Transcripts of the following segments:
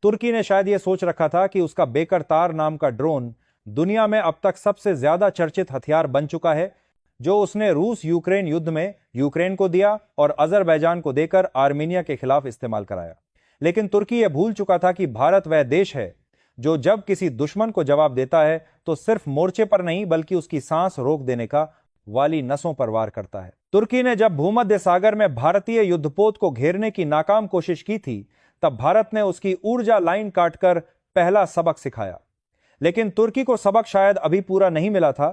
तुर्की ने शायद यह सोच रखा था कि उसका बेकरतार नाम का ड्रोन दुनिया में अब तक सबसे ज्यादा चर्चित हथियार बन चुका है, जो उसने रूस यूक्रेन युद्ध में यूक्रेन को दिया और अजरबैजान को देकर आर्मीनिया के खिलाफ इस्तेमाल कराया। लेकिन तुर्की यह भूल चुका था कि भारत वह देश है जो जब किसी दुश्मन को जवाब देता है तो सिर्फ मोर्चे पर नहीं बल्कि उसकी सांस रोक देने का वाली नसों पर वार करता है। तुर्की ने जब भूमध्य सागर में भारतीय युद्धपोत को घेरने की नाकाम कोशिश की थी, तब भारत ने उसकी ऊर्जा लाइन काटकर पहला सबक सिखाया। लेकिन तुर्की को सबक शायद अभी पूरा नहीं मिला था,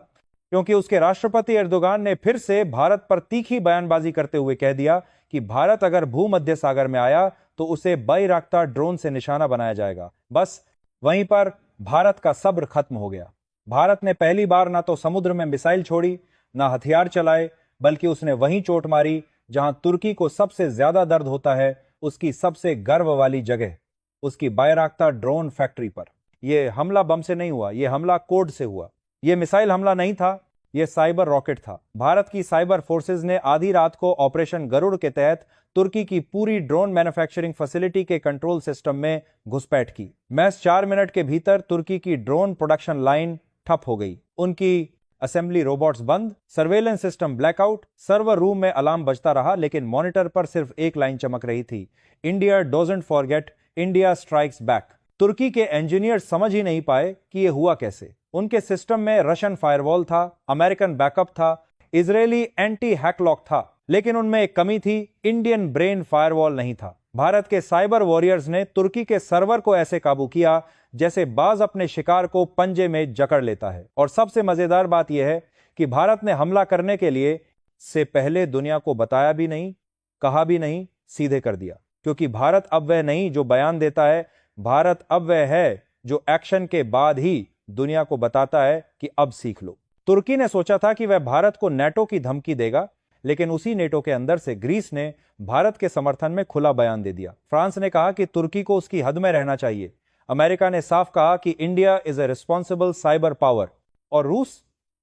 क्योंकि उसके राष्ट्रपति एर्दोगान ने फिर से भारत पर तीखी बयानबाजी करते हुए कह दिया कि भारत अगर भूमध्य सागर में आया तो उसे बायराक्तार ड्रोन से निशाना बनाया जाएगा। बस वहीं पर भारत का सब्र खत्म हो गया। भारत ने पहली बार ना तो समुद्र में मिसाइल छोड़ी, ना हथियार चलाए, बल्कि उसने वहीं चोट मारी जहां तुर्की को सबसे ज्यादा दर्द होता है, उसकी सबसे गर्व वाली जगह, उसकी बायराक्तार ड्रोन फैक्ट्री पर। यह हमला बम से नहीं हुआ, यह हमला कोड से हुआ। यह मिसाइल हमला नहीं था, यह साइबर रॉकेट था। भारत की साइबर फोर्सेज ने आधी रात को ऑपरेशन गरुड़ के तहत तुर्की की पूरी ड्रोन मैन्युफैक्चरिंग फैसिलिटी के कंट्रोल सिस्टम में घुसपैठ की। महज 4 मिनट के भीतर तुर्की की ड्रोन प्रोडक्शन लाइन ठप हो गई, उनकी असेंबली रोबोट्स बंद, surveillance system blackout, server room में अलार्म बजता रहा, लेकिन मॉनिटर पर सिर्फ एक लाइन चमक रही थी, India doesn't forget, India strikes back. तुर्की के इंजीनियर समझ ही नहीं पाए कि यह हुआ कैसे। उनके सिस्टम में रशियन फायरवॉल था, अमेरिकन बैकअप था, इजरायली एंटी हैकलॉक था, लेकिन उनमें एक कमी थी, इंडियन ब्रेन फायरवॉल नहीं था। भारत के साइबर वॉरियर्स ने तुर्की के सर्वर को ऐसे काबू किया जैसे बाज अपने शिकार को पंजे में जकड़ लेता है। और सबसे मजेदार बात यह है कि भारत ने हमला करने के लिए से पहले दुनिया को बताया भी नहीं, कहा भी नहीं, सीधे कर दिया। क्योंकि भारत अब वह नहीं जो बयान देता है, भारत अब वह है जो एक्शन के बाद ही दुनिया को बताता है कि अब सीख लो। तुर्की ने सोचा था कि वह भारत को नेटो की धमकी देगा, लेकिन उसी नेटो के अंदर से ग्रीस ने भारत के समर्थन में खुला बयान दे दिया। फ्रांस ने कहा कि तुर्की को उसकी हद में रहना चाहिए। अमेरिका ने साफ कहा कि India is a responsible cyber power. और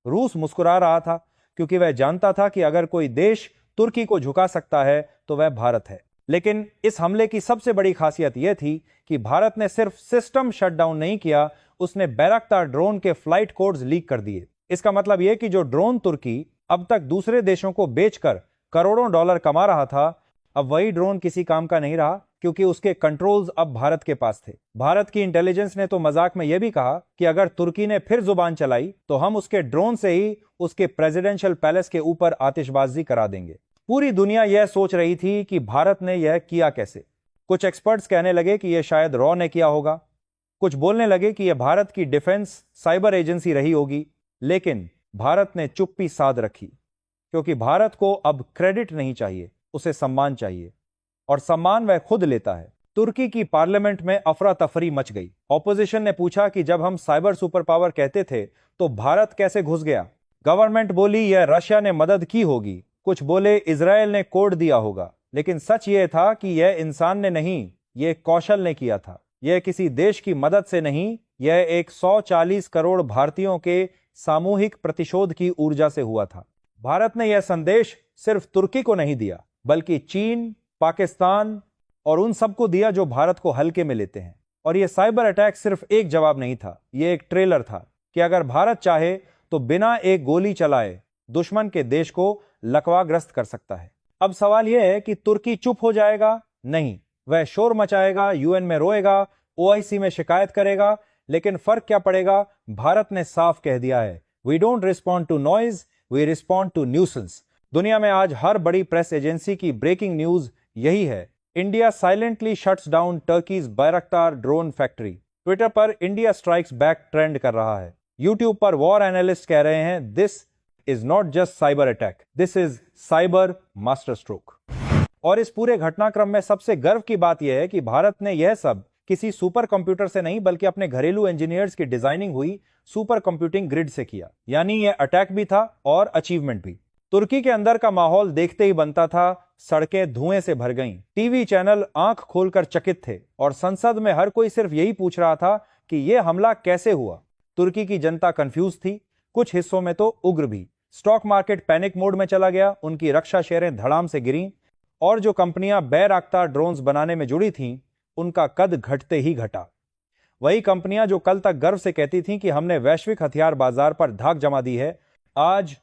रूस मुस्कुरा रहा था, क्योंकि वह जानता था कि अगर कोई देश तुर्की को झुका सकता है तो वह भारत है। लेकिन इस हमले की सबसे बड़ी खासियत यह थी कि भारत ने सिर्फ सिस्टम शटडाउन नहीं किया, उसने बैरक्तार ड्रोन के फ्लाइट कोड्स लीक कर दिए। इसका मतलब यह कि जो ड्रोन तुर्की अब तक दूसरे देशों को बेचकर करोड़ों डॉलर कमा रहा था, अब वही ड्रोन किसी काम का नहीं रहा, क्योंकि उसके कंट्रोल्स अब भारत के पास थे। भारत की इंटेलिजेंस ने तो मजाक में यह भी कहा कि अगर तुर्की ने फिर जुबान चलाई तो हम उसके ड्रोन से ही उसके प्रेसिडेंशियल पैलेस के ऊपर आतिशबाजी करा देंगे। पूरी दुनिया यह सोच रही थी कि भारत ने यह किया कैसे। कुछ एक्सपर्ट्स कहने लगे कि यह शायद रॉ ने किया होगा, कुछ बोलने लगे कि यह भारत की डिफेंस साइबर एजेंसी रही होगी। लेकिन भारत ने चुप्पी साध रखी, क्योंकि भारत को अब क्रेडिट नहीं चाहिए, उसे सम्मान चाहिए, और सम्मान वह खुद लेता है। तुर्की की पार्लियामेंट में अफरा तफरी मच गई। ऑपोजिशन ने पूछा कि जब हम साइबर सुपर पावर कहते थे तो भारत कैसे घुस गया। गवर्नमेंट बोली यह रशिया ने मदद की होगी, कुछ बोले इजरायल ने कोड दिया होगा। लेकिन सच यह था कि यह इंसान ने नहीं, यह कौशल ने किया था। यह किसी देश की मदद से नहीं, यह 140 करोड़ भारतीयों के सामूहिक प्रतिशोध की ऊर्जा से हुआ था। भारत ने यह संदेश सिर्फ तुर्की को नहीं दिया, बल्कि चीन, पाकिस्तान और उन सबको दिया जो भारत को हल्के में लेते हैं। और यह साइबर अटैक सिर्फ एक जवाब नहीं था, यह एक ट्रेलर था कि अगर भारत चाहे तो बिना एक गोली चलाए दुश्मन के देश को लकवाग्रस्त कर सकता है। अब सवाल यह है कि तुर्की चुप हो जाएगा? नहीं, वह शोर मचाएगा, यूएन में रोएगा, ओआईसी में शिकायत करेगा। लेकिन फर्क क्या पड़ेगा? भारत ने साफ कह दिया है, we don't respond to noise, we respond to nuisance. दुनिया में आज हर बड़ी प्रेस एजेंसी की ब्रेकिंग न्यूज यही है, India silently shuts down Turkey's Bayraktar drone factory. Twitter पर इंडिया स्ट्राइक्स बैक ट्रेंड कर रहा है। यूट्यूब पर वॉर एनालिस्ट कह रहे हैं this is not just cyber attack, this is cyber master stroke. और इस पूरे घटनाक्रम में सबसे गर्व की बात यह है कि भारत ने यह सब किसी सुपर कंप्यूटर से नहीं, बल्कि अपने घरेलू इंजीनियर्स की डिजाइनिंग हुई सुपर कंप्यूटिंग ग्रिड से किया। यानी यह अटैक भी था और अचीवमेंट भी। तुर्की के अंदर का माहौल देखते ही बनता था, सड़कें धुएं से भर गईं, टीवी चैनल आंख खोलकर चकित थे, और संसद में हर कोई सिर्फ यही पूछ रहा था कि यह हमला कैसे हुआ। तुर्की की जनता कंफ्यूज थी, कुछ हिस्सों में तो उग्र भी। स्टॉक मार्केट पैनिक मोड में चला गया, उनकी रक्षा शेयरें धड़ाम से गिरीं, और जो कंपनियां बैरक्तार ड्रोन्स बनाने में जुड़ी थीं उनका कद घटते ही घटा। वही कंपनियां जो कल तक गर्व से कहती थीं कि हमने वैश्विक हथियार बाजार पर धाक जमा दी है, आज